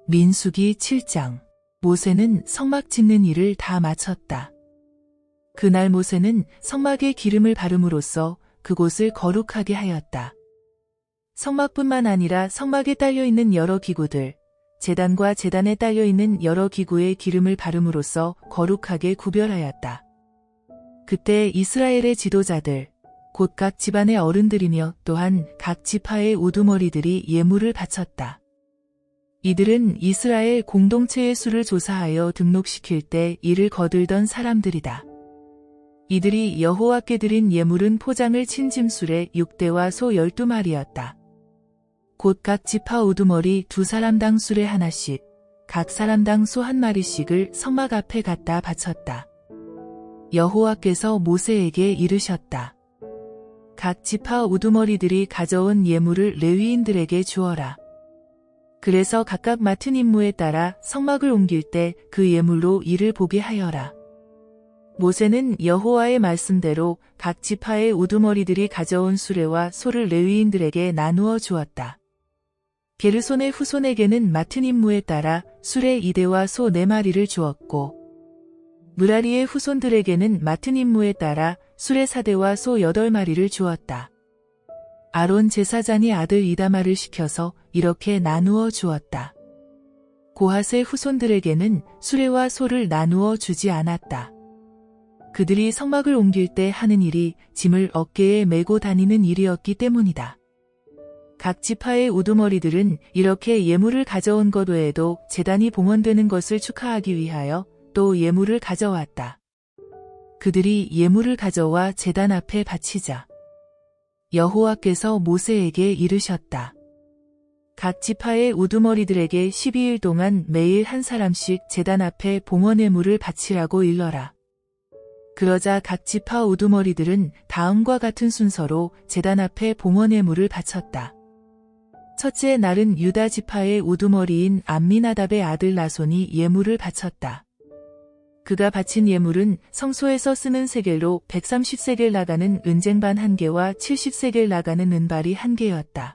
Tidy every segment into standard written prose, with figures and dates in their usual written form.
민수기 7장. 모세는 성막 짓는 일을 다 마쳤다. 그날 모세는 성막에 기름을 바름으로써 그곳을 거룩하게 하였다. 성막뿐만 아니라 성막에 딸려있는 여러 기구들, 제단과 제단에 딸려있는 여러 기구에 기름을 바름으로써 거룩하게 구별하였다. 그때 이스라엘의 지도자들, 곧 각 집안의 어른들이며 또한 각 지파의 우두머리들이 예물을 바쳤다. 이들은 이스라엘 공동체의 수를 조사하여 등록시킬 때 이를 거들던 사람들이다. 이들이 여호와께 드린 예물은 포장을 친 짐술에 6대와 소 12마리였다. 곧 각 지파 우두머리 2사람당 수레 하나씩, 각 사람당 소 1마리씩을 성막 앞에 갖다 바쳤다. 여호와께서 모세에게 이르셨다. 각 지파 우두머리들이 가져온 예물을 레위인들에게 주어라. 그래서 각각 맡은 임무에 따라 성막을 옮길 때 그 예물로 이를 보게 하여라. 모세는 여호와의 말씀대로 각 지파의 우두머리들이 가져온 수레와 소를 레위인들에게 나누어 주었다. 게르손의 후손에게는 맡은 임무에 따라 수레 2대와 소 4마리를 주었고, 므라리의 후손들에게는 맡은 임무에 따라 수레 4대와 소 8마리를 주었다. 아론 제사장이 아들 이다말을 시켜서 이렇게 나누어 주었다. 고핫의 후손들에게는 수레와 소를 나누어 주지 않았다. 그들이 성막을 옮길 때 하는 일이 짐을 어깨에 메고 다니는 일이었기 때문이다. 각 지파의 우두머리들은 이렇게 예물을 가져온 것 외에도 제단이 봉헌되는 것을 축하하기 위하여 또 예물을 가져왔다. 그들이 예물을 가져와 제단 앞에 바치자 여호와께서 모세에게 이르셨다. 각 지파의 우두머리들에게 12일 동안 매일 한 사람씩 제단 앞에 봉헌의 물을 바치라고 일러라. 그러자 각 지파 우두머리들은 다음과 같은 순서로 제단 앞에 봉헌의 물을 바쳤다. 첫째 날은 유다 지파의 우두머리인 암미나답의 아들 나손이 예물을 바쳤다. 그가 바친 예물은 성소에서 쓰는 세겔로 130세겔 나가는 은쟁반 1개와 70세겔 나가는 은발이 1개였다.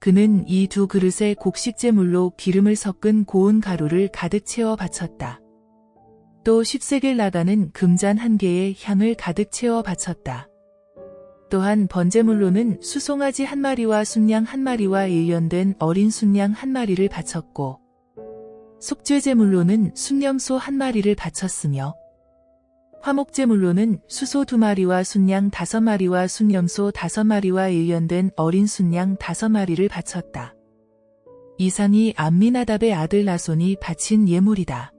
그는 이 2 그릇에 곡식제물로 기름을 섞은 고운 가루를 가득 채워 바쳤다. 또 10세겔 나가는 금잔 1개에 향을 가득 채워 바쳤다. 또한 번제물로는 수송아지 1마리와 순양 1마리와 일련된 어린 순양 1마리를 바쳤고, 속죄제물로는 순염소 1마리를 바쳤으며, 화목제물로는 수소 2마리와 순양 5마리와 순염소 5마리와 일련된 어린 순양 5마리를 바쳤다. 이상이 암미나답의 아들 나손이 바친 예물이다.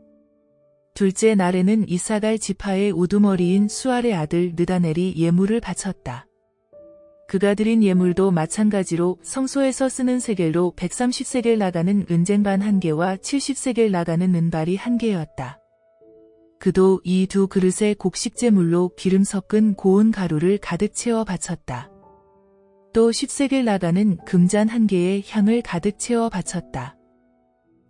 둘째 날에는 이사갈 지파의 우두머리인 수알의 아들 느다넬이 예물을 바쳤다. 그가 드린 예물도 마찬가지로 성소에서 쓰는 세겔로 130세겔 나가는 은쟁반 1개와 70세겔 나가는 은발이 1개였다. 그도 이 2 그릇에 곡식제물로 기름 섞은 고운 가루를 가득 채워 바쳤다. 또 10세겔 나가는 금잔 1개에 향을 가득 채워 바쳤다.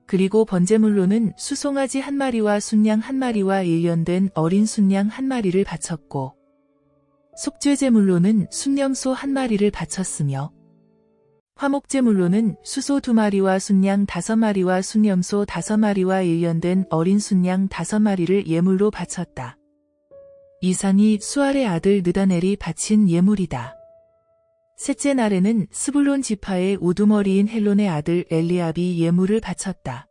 그리고 번제물로는 수송아지 1마리와 순양 1마리와 일련된 어린 순양 1마리를 바쳤고, 속죄제물로는 순염소 1마리를 바쳤으며, 화목제물로는 수소 2마리와 순양 5마리와 순염소 5마리와 일련된 어린 순양 5마리를 예물로 바쳤다. 이상이 수알의 아들 느다넬이 바친 예물이다. 셋째 날에는 스불론 지파의 우두머리인 헬론의 아들 엘리압이 예물을 바쳤다.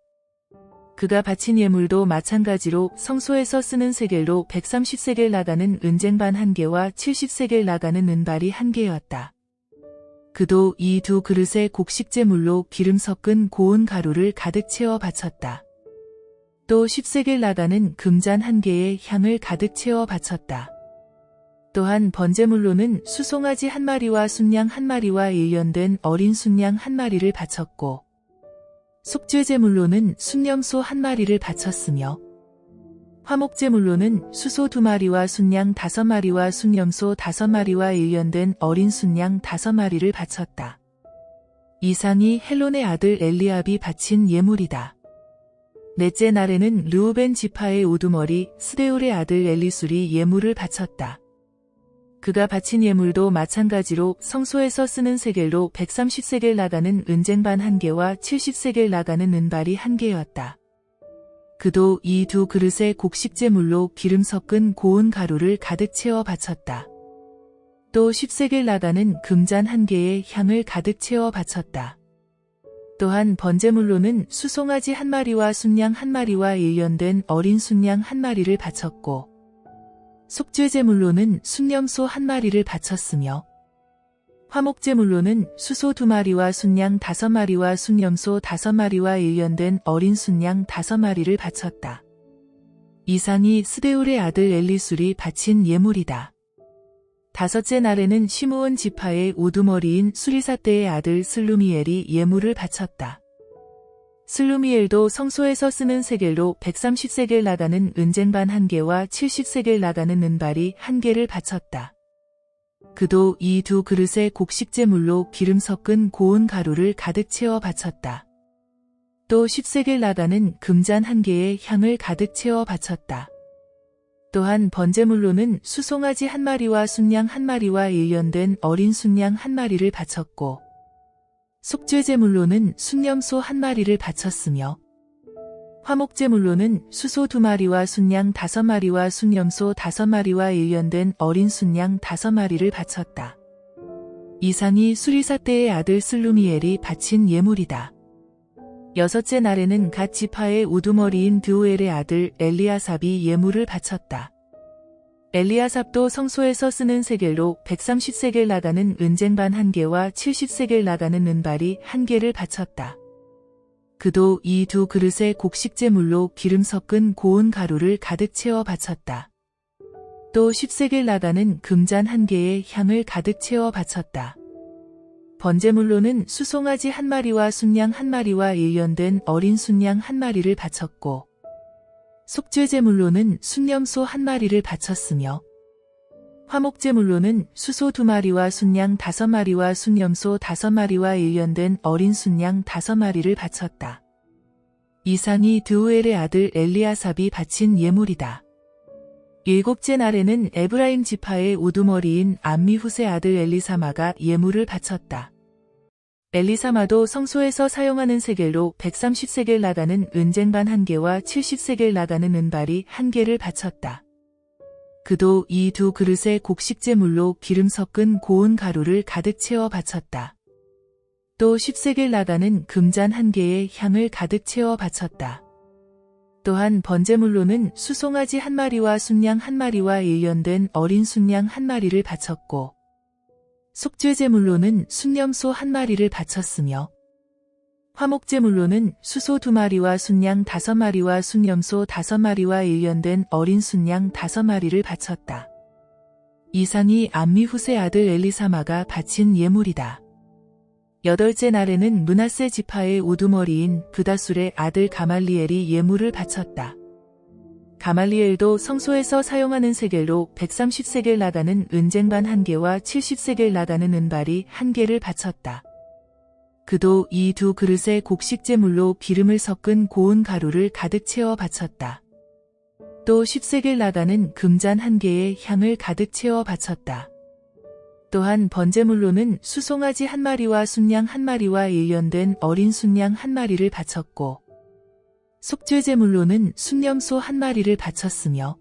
그가 바친 예물도 마찬가지로 성소에서 쓰는 세겔로 130세겔 나가는 은쟁반 1개와 70세겔 나가는 은발이 1개였다. 그도 이 2 그릇에 곡식제물로 기름 섞은 고운 가루를 가득 채워 바쳤다. 또 10세겔 나가는 금잔 1개에 향을 가득 채워 바쳤다. 또한 번제물로는 수송아지 1마리와 순양 1마리와 일련된 어린 순양 1마리를 바쳤고, 속죄제물로는 순염소 1마리를 바쳤으며, 화목제물로는 수소 2마리와 순양 5마리와 순염소 5마리와 일련된 어린 순양 5마리를 바쳤다. 이상이 헬론의 아들 엘리압이 바친 예물이다. 넷째 날에는 르우벤 지파의 우두머리 스데울의 아들 엘리술이 예물을 바쳤다. 그가 바친 예물도 마찬가지로 성소에서 쓰는 세겔로 130세겔 나가는 은쟁반 1개와 70세겔 나가는 은발이 1개였다. 그도 이 두 그릇에 곡식제물로 기름 섞은 고운 가루를 가득 채워 바쳤다. 또 10세겔 나가는 금잔 1개에 향을 가득 채워 바쳤다. 또한 번제물로는 수송아지 1마리와 순양 1마리와 일련된 어린 순양 1마리를 바쳤고 속죄제물로는 순염소 1마리를 바쳤으며 화목제물로는 수소 2마리와 순양 5마리와 순염소 5마리와 일련된 어린 순양 5마리를 바쳤다. 이상이 스데울의 아들 엘리술이 바친 예물이다. 다섯째 날에는 시므온 지파의 우두머리인 수리사떼의 아들 슬루미엘이 예물을 바쳤다. 슬루미엘도 성소에서 쓰는 세겔로 130세겔 나가는 은쟁반 1개와 70세겔 나가는 은발이 1개를 바쳤다. 그도 이 두 그릇에 곡식제물로 기름 섞은 고운 가루를 가득 채워 바쳤다. 또 10세겔 나가는 금잔 1개에 향을 가득 채워 바쳤다. 또한 번제물로는 수송아지 1마리와 순양 1마리와 일련된 어린 순양 1마리를 바쳤고 속죄제물로는 순염소 1마리를 바쳤으며 화목제물로는 수소 2마리와 순양 5마리와 순염소 5마리와 일련된 어린 순양 5마리를 바쳤다. 이상이 수리사떼의 아들 슬루미엘이 바친 예물이다. 여섯째 날에는 갓 지파의 우두머리인 드우엘의 아들 엘리아삽이 예물을 바쳤다. 엘리아삽도 성소에서 쓰는 세겔로 130세겔 나가는 은쟁반 1개와 70세겔 나가는 은발이 1개를 바쳤다. 그도 이 두 그릇에 곡식제물로 기름 섞은 고운 가루를 가득 채워 바쳤다. 또 10세겔 나가는 금잔 1개에 향을 가득 채워 바쳤다. 번제물로는 수송아지 1마리와 순양 1마리와 일련된 어린 순양 1마리를 바쳤고 속죄제물로는 순염소 1마리를 바쳤으며 화목제물로는 수소 2마리와 순양 5마리와 순염소 5마리와 일련된 어린 순양 5마리를 바쳤다. 이상이 드우엘의 아들 엘리아삽이 바친 예물이다. 일곱째 날에는 에브라임 지파의 우두머리인 암미훗의 아들 엘리사마가 예물을 바쳤다. 엘리사마도 성소에서 사용하는 세겔로 130세겔 나가는 은쟁반 1개와 70세겔 나가는 은발이 1개를 바쳤다. 그도 이 두 그릇에 곡식제물로 기름 섞은 고운 가루를 가득 채워 바쳤다. 또 10세겔 나가는 금잔 1개에 향을 가득 채워 바쳤다. 또한 번제물로는 수송아지 1마리와 순양 1마리와 일련된 어린 순양 1마리를 바쳤고 속죄제물로는 순염소 1마리를 바쳤으며 화목제물로는 수소 2마리와 순양 5마리와 순염소 5마리와 일련된 어린 순양 5마리를 바쳤다. 이상이 암미훗의 아들 엘리사마가 바친 예물이다. 여덟째 날에는 므낫세 지파의 우두머리인 브다술의 아들 가말리엘이 예물을 바쳤다. 가말리엘도 성소에서 사용하는 세겔로 130세겔 나가는 은쟁반 1개와 70세겔 나가는 은발이 1개를 바쳤다. 그도 이 두 그릇에 곡식제물로 기름을 섞은 고운 가루를 가득 채워 바쳤다. 또 10세겔 나가는 금잔 1개에 향을 가득 채워 바쳤다. 또한 번제물로는 수송아지 1마리와 순양 1마리와 일련된 어린 순양 1마리를 바쳤고 속죄제물로는 순염소 1마리를 바쳤으며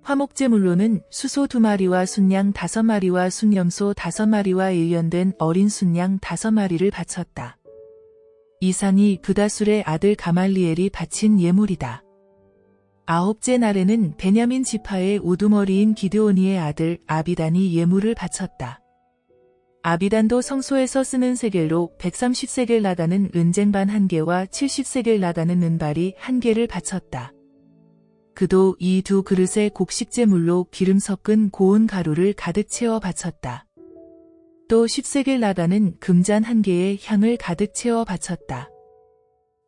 화목제물로는 수소 2마리와 순양 5마리와 순염소 5마리와 일련된 어린 순양 5마리를 바쳤다. 이상이 브다술의 아들 가말리엘이 바친 예물이다. 아홉째 날에는 베냐민 지파의 우두머리인 기드오니의 아들 아비단이 예물을 바쳤다. 아비단도 성소에서 쓰는 세겔로 130세겔 나가는 은쟁반 1개와 70세겔 나가는 은발이 1개를 바쳤다. 그도 이 두 그릇에 곡식제물로 기름 섞은 고운 가루를 가득 채워 바쳤다. 또 10세겔 나가는 금잔 1개에 향을 가득 채워 바쳤다.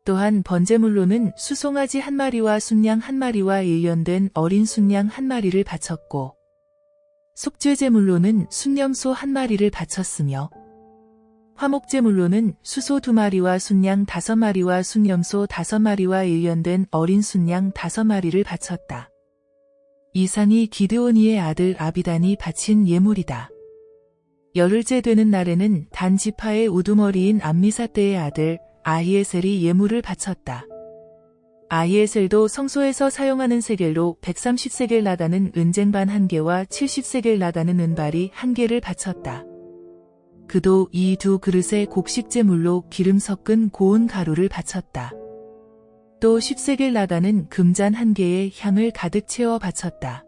또한 번제물로는 수송아지 1마리와 순양 1마리와 일련된 어린 순양 1마리를 바쳤고 속죄제물로는 순염소 1마리를 바쳤으며 화목제물로는 수소 2마리와 순양 5마리와 순염소 5마리와 일련된 어린 순양 5마리를 바쳤다. 이상이 기드오니의 아들 아비단이 바친 예물이다. 열흘째 되는 날에는 단 지파의 우두머리인 암미사대의 아들 아히에셀이 예물을 바쳤다. 아히에셀도 성소에서 사용하는 세겔로 130세겔 나가는 은쟁반 1개와 70세겔 나가는 은발이 1개를 바쳤다. 그도 이 두 그릇에 곡식제물로 기름 섞은 고운 가루를 바쳤다. 또 10세겔 나가는 금잔 1개에 향을 가득 채워 바쳤다.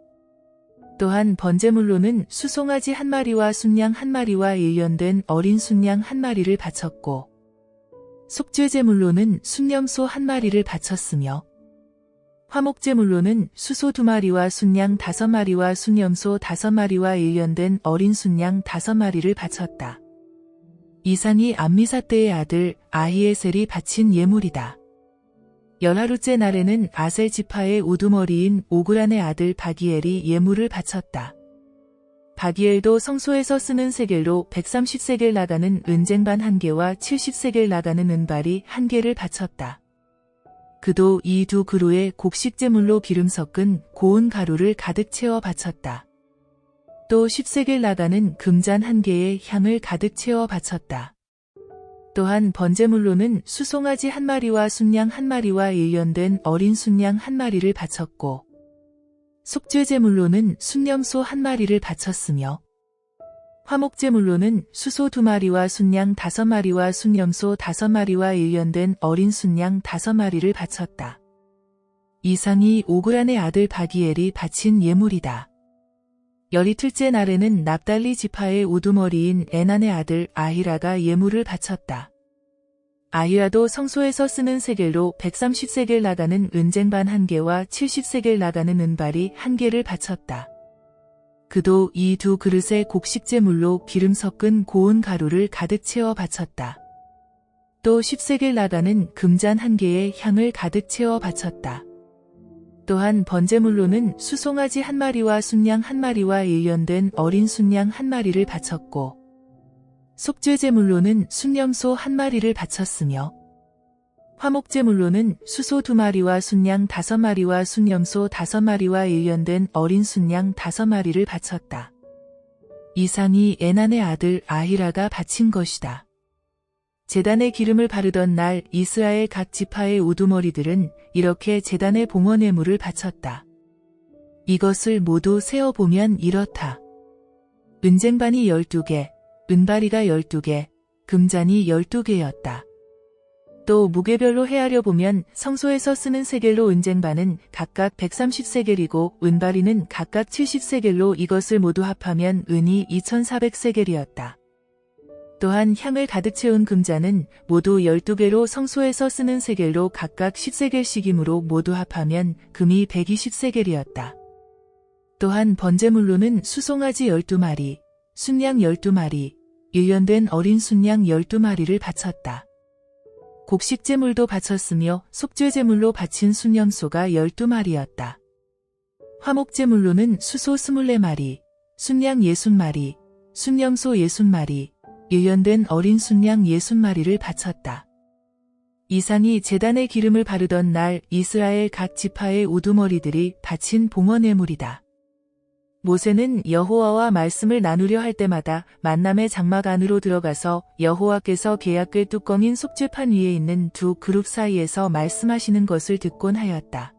또한 번제물로는 수송아지 1마리와 순양 1마리와 일련된 어린 순양 1마리를 바쳤고 속죄제물로는 순염소 1마리를 바쳤으며 화목제물로는 수소 2마리와 순양 5마리와 순염소 5마리와 일련된 어린 순양 5마리를 바쳤다. 이상이 암미사대의 아들 아히에셀이 바친 예물이다. 열하루째 날에는 아셀 지파의 우두머리인 오그란의 아들 바기엘이 예물을 바쳤다. 바기엘도 성소에서 쓰는 세겔로 130세겔 나가는 은쟁반 1개와 70세겔 나가는 은발이 1개를 바쳤다. 그도 이 두 그루에 곡식제물로 기름 섞은 고운 가루를 가득 채워 바쳤다. 또 10세겔 나가는 금잔 1개에 향을 가득 채워 바쳤다. 또한 번제물로는 수송아지 1마리와 순양 1마리와 일련된 어린 순양 1마리를 바쳤고 속죄제물로는 순염소 1마리를 바쳤으며 화목제물로는 수소 2마리와 순양 5마리와 순염소 5마리와 일련된 어린 순양 5마리를 바쳤다. 이상이 오그란의 아들 바기엘이 바친 예물이다. 열이틀째 날에는 납달리 지파의 우두머리인 에난의 아들 아히라가 예물을 바쳤다. 아히라도 성소에서 쓰는 세겔로 130세겔 나가는 은쟁반 1개와 70세겔 나가는 은발이 1개를 바쳤다. 그도 이 두 그릇에 곡식제물로 기름 섞은 고운 가루를 가득 채워 바쳤다. 또 10세겔 나가는 금잔 1개에 향을 가득 채워 바쳤다. 또한 번제물로는 수송아지 1마리와 순양 1마리와 일련된 어린 순양 1마리를 바쳤고 속죄제물로는 순염소 1마리를 바쳤으며 화목제물로는 수소 2마리와 순양 5마리와 순염소 5마리와 일련된 어린 순양 5마리를 바쳤다. 이상이 에난의 아들 아히라가 바친 것이다. 제단에 기름을 바르던 날 이스라엘 각 지파의 우두머리들은 이렇게 제단에 봉헌예물을 바쳤다. 이것을 모두 세어보면 이렇다. 은쟁반이 12개, 은바리가 12개, 금잔이 12개였다. 또 무게별로 헤아려 보면 성소에서 쓰는 세겔로 은쟁반은 각각 130세겔이고 은바리는 각각 70세겔로 이것을 모두 합하면 은이 2400세겔이었다. 또한 향을 가득 채운 금잔은 모두 12개로 성소에서 쓰는 세겔로 각각 10세겔씩이므로 모두 합하면 금이 120세겔이었다. 또한 번제물로는 수송아지 12마리, 순양 12마리, 일련된 어린 순양 12마리를 바쳤다. 곡식제물도 바쳤으며 속죄제물로 바친 순염소가 12마리였다. 화목제물로는 수소 24마리, 순양 60마리, 순염소 60마리, 일련된 어린 순양 60마리를 바쳤다. 이상이 제단에 기름을 바르던 날 이스라엘 각 지파의 우두머리들이 바친 봉헌예물이다. 모세는 여호와와 말씀을 나누려 할 때마다 만남의 장막 안으로 들어가서 여호와께서 계약궤 뚜껑인 속죄판 위에 있는 두 그룹 사이에서 말씀하시는 것을 듣곤 하였다.